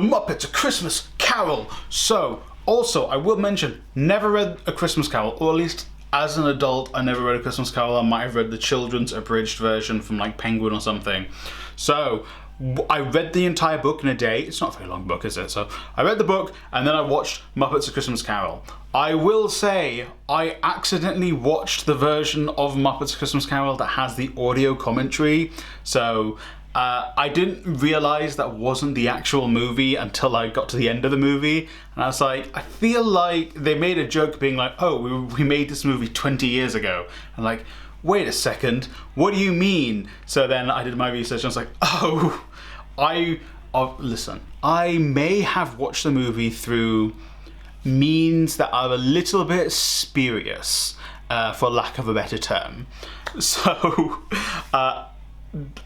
Muppet: A Christmas Carol. So, also, I will mention, never read A Christmas Carol, or at least as an adult, I never read A Christmas Carol. I might have read the children's abridged version from like Penguin or something. So, I read the entire book in a day. It's not a very long book, is it? So I read the book and then I watched Muppets: A Christmas Carol. I will say I accidentally watched the version of Muppets: A Christmas Carol that has the audio commentary. So I didn't realize that wasn't the actual movie until I got to the end of the movie. And I was like, I feel like they made a joke being like, oh, we made this movie 20 years ago. And like, wait a second, what do you mean? So then I did my research and I was like, listen, I may have watched the movie through means that are a little bit spurious, for lack of a better term. So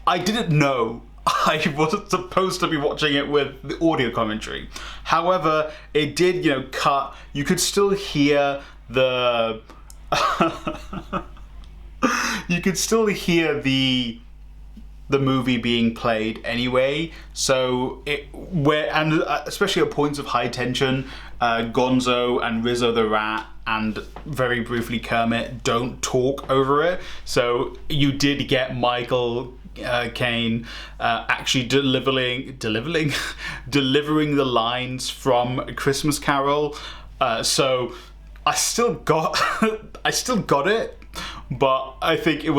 I didn't know I wasn't supposed to be watching it with the audio commentary. However, it did, cut. You could still hear the... you could still hear the movie being played anyway. So especially at points of high tension, Gonzo and Rizzo the Rat and very briefly Kermit don't talk over it. So you did get Michael Caine actually delivering the lines from A Christmas Carol. So I still got it. But I think it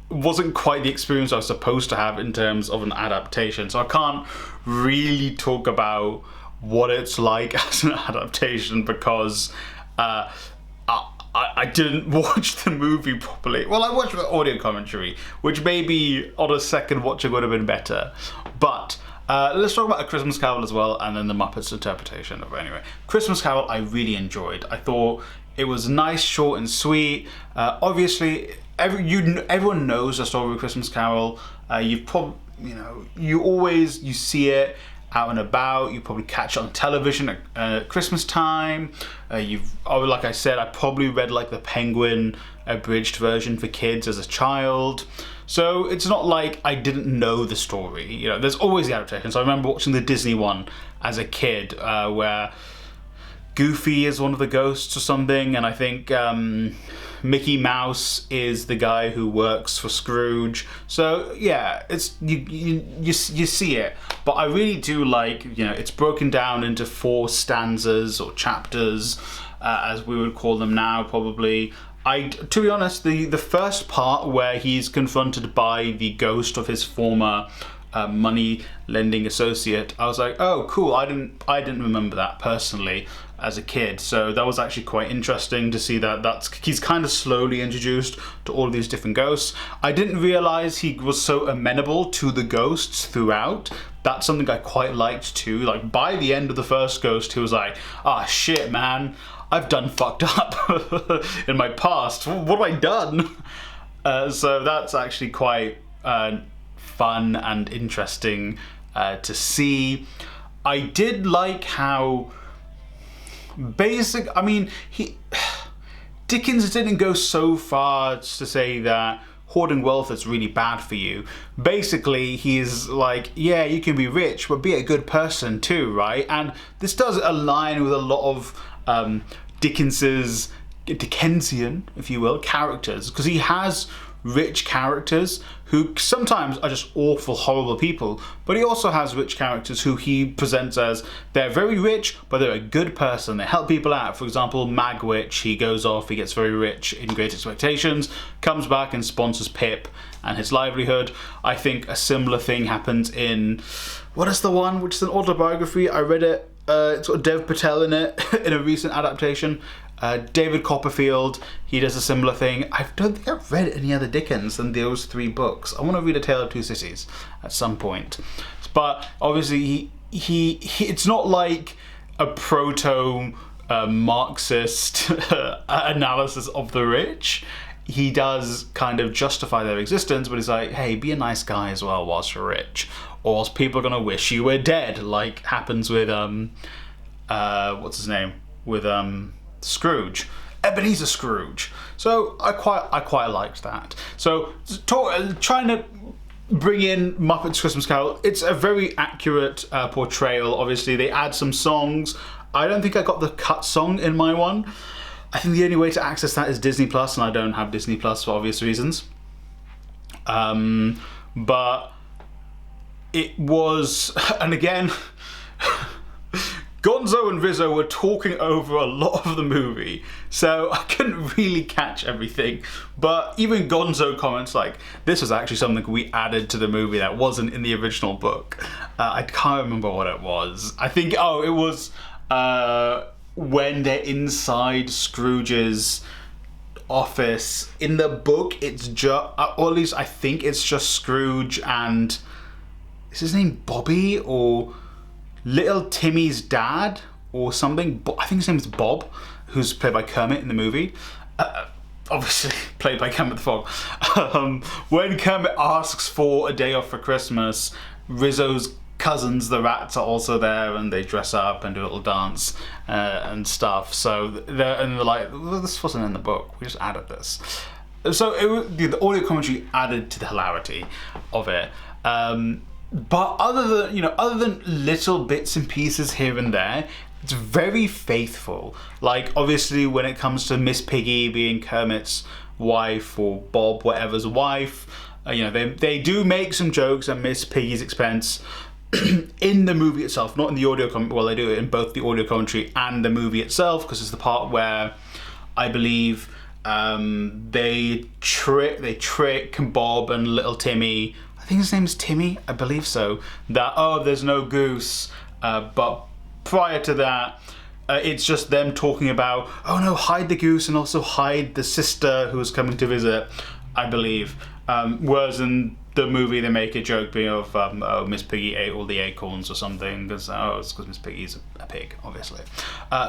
wasn't quite the experience I was supposed to have in terms of an adaptation. So I can't really talk about what it's like as an adaptation because I didn't watch the movie properly. Well, I watched the audio commentary, which maybe on a second watching would have been better. But let's talk about A Christmas Carol as well, and then the Muppets interpretation of it. Anyway, Christmas Carol I really enjoyed. I thought it was nice, short and sweet. Obviously, everyone knows the story of Christmas Carol. You see it out and about. You probably catch it on television at Christmas time. Like I said, I probably read like the Penguin abridged version for kids as a child. So it's not like I didn't know the story. There's always the adaptation. So I remember watching the Disney one as a kid, where Goofy is one of the ghosts or something, and I think Mickey Mouse is the guy who works for Scrooge. So yeah, it's you see it, but I really do like it's broken down into 4 stanzas or chapters, as we would call them now probably. To be honest, the first part where he's confronted by the ghost of his former money lending associate, I was like, oh cool, I didn't remember that personally as a kid. So that was actually quite interesting to see that he's kind of slowly introduced to all of these different ghosts. I didn't realize he was so amenable to the ghosts throughout. That's something I quite liked too. Like by the end of the first ghost, he was like, shit man, I've done fucked up in my past. What have I done? So that's actually quite fun and interesting to see. I did like how Dickens didn't go so far as to say that hoarding wealth is really bad for you. Basically, he's like, yeah, you can be rich, but be a good person too, right? And this does align with a lot of Dickensian, if you will, characters, because he has rich characters who sometimes are just awful, horrible people, but he also has rich characters who he presents as they're very rich, but they're a good person. They help people out. For example, Magwitch, he goes off, he gets very rich in Great Expectations, comes back and sponsors Pip and his livelihood. I think a similar thing happens in, what is the one, which is an autobiography? I read it. It's got Dev Patel in it in a recent adaptation. David Copperfield, he does a similar thing. I don't think I've read any other Dickens than those 3 books. I want to read A Tale of Two Cities at some point. But obviously he it's not like a proto Marxist analysis of the rich. He does kind of justify their existence, but he's like, hey, be a nice guy as well whilst you're rich, or else people are gonna wish you were dead, like happens with what's his name? With Scrooge. Ebenezer Scrooge. So I quite liked that. So trying to bring in Muppets Christmas Carol. It's a very accurate portrayal. Obviously, they add some songs. I don't think I got the cut song in my one. I think the only way to access that is Disney Plus, and I don't have Disney Plus for obvious reasons. But it was, and again, Gonzo and Rizzo were talking over a lot of the movie, so I couldn't really catch everything. But even Gonzo comments like, this was actually something we added to the movie that wasn't in the original book. I can't remember what it was. I think, it was when they're inside Scrooge's office. In the book, it's just, or at least I think it's just Scrooge and, is his name Bobby or Little Timmy's dad or something? I think his name is Bob, who's played by Kermit in the movie. Obviously played by Kermit the Frog. When Kermit asks for a day off for Christmas, Rizzo's cousins, the rats, are also there, and they dress up and do a little dance and stuff. So they're like, well, this wasn't in the book, we just added this. So the audio commentary added to the hilarity of it. But other than little bits and pieces here and there, it's very faithful. Like, obviously, when it comes to Miss Piggy being Kermit's wife, or Bob, whatever's wife, they do make some jokes at Miss Piggy's expense in the movie itself, not in the audio commentary. Well, they do it in both the audio commentary and the movie itself, because it's the part where I believe they trick Bob and little Timmy. I think his name is Timmy, I believe so, that, there's no goose, but prior to that, it's just them talking about, oh no, hide the goose and also hide the sister who was coming to visit, I believe. Whereas in the movie, they make a joke being of, Miss Piggy ate all the acorns or something, because it's because Miss Piggy's a pig, obviously.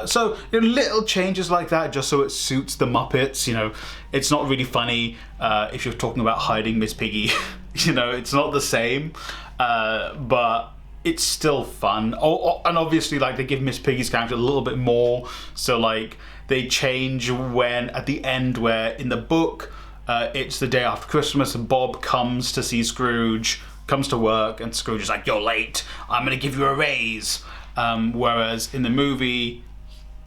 So little changes like that, just so it suits the Muppets. It's not really funny if you're talking about hiding Miss Piggy. It's not the same, but it's still fun. And obviously, like, they give Miss Piggy's character a little bit more. So, like, they change when at the end, where in the book, it's the day after Christmas, and Bob comes to see Scrooge, comes to work, and Scrooge is like, you're late, I'm gonna give you a raise. Whereas in the movie,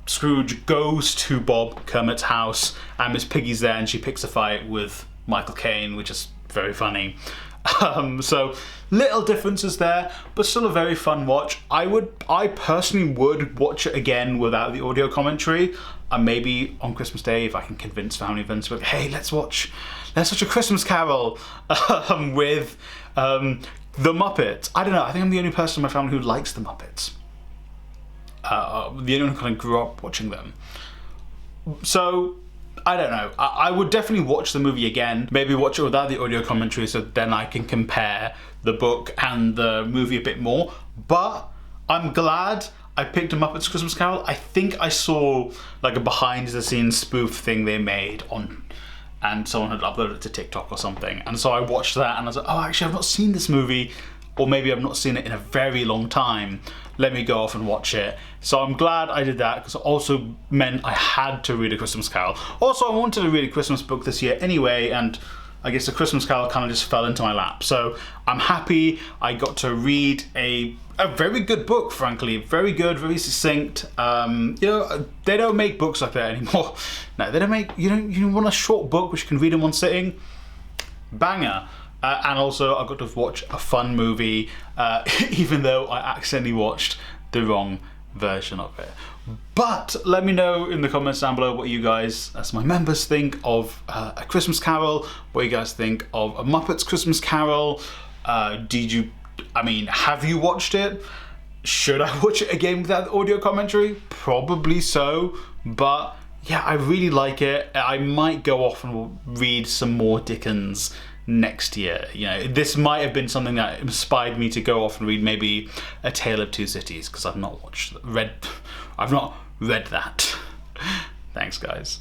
Scrooge goes to Bob Kermit's house, and Miss Piggy's there, and she picks a fight with Michael Caine, which is very funny. So little differences there, but still a very fun watch. I personally would watch it again without the audio commentary, and maybe on Christmas Day, if I can convince family events, but hey, let's watch a Christmas Carol with the Muppets. I don't know, I think I'm the only person in my family who likes the Muppets. The only one who kind of grew up watching them. So I don't know. I would definitely watch the movie again. Maybe watch it without the audio commentary, so then I can compare the book and the movie a bit more. But I'm glad I picked a Muppets Christmas Carol. I think I saw like a behind-the-scenes spoof thing they made on, and someone had uploaded it to TikTok or something. And so I watched that, and I was like, oh, actually, I've not seen this movie, or maybe I've not seen it in a very long time. Let me go off and watch it. So I'm glad I did that, because it also meant I had to read A Christmas Carol. Also, I wanted to read a Christmas book this year anyway, and I guess A Christmas Carol kind of just fell into my lap. So I'm happy I got to read a very good book, frankly. Very good, very succinct. They don't make books like that anymore. No, they don't make, you want a short book which you can read in one sitting? Banger. And also, I got to watch a fun movie, even though I accidentally watched the wrong version of it. But let me know in the comments down below what you guys, as my members, think of A Christmas Carol, what you guys think of A Muppets Christmas Carol. Have you watched it? Should I watch it again without the audio commentary? Probably so, but yeah, I really like it. I might go off and read some more Dickens next year. This might have been something that inspired me to go off and read maybe A Tale of Two Cities, because I've not read that. Thanks, guys.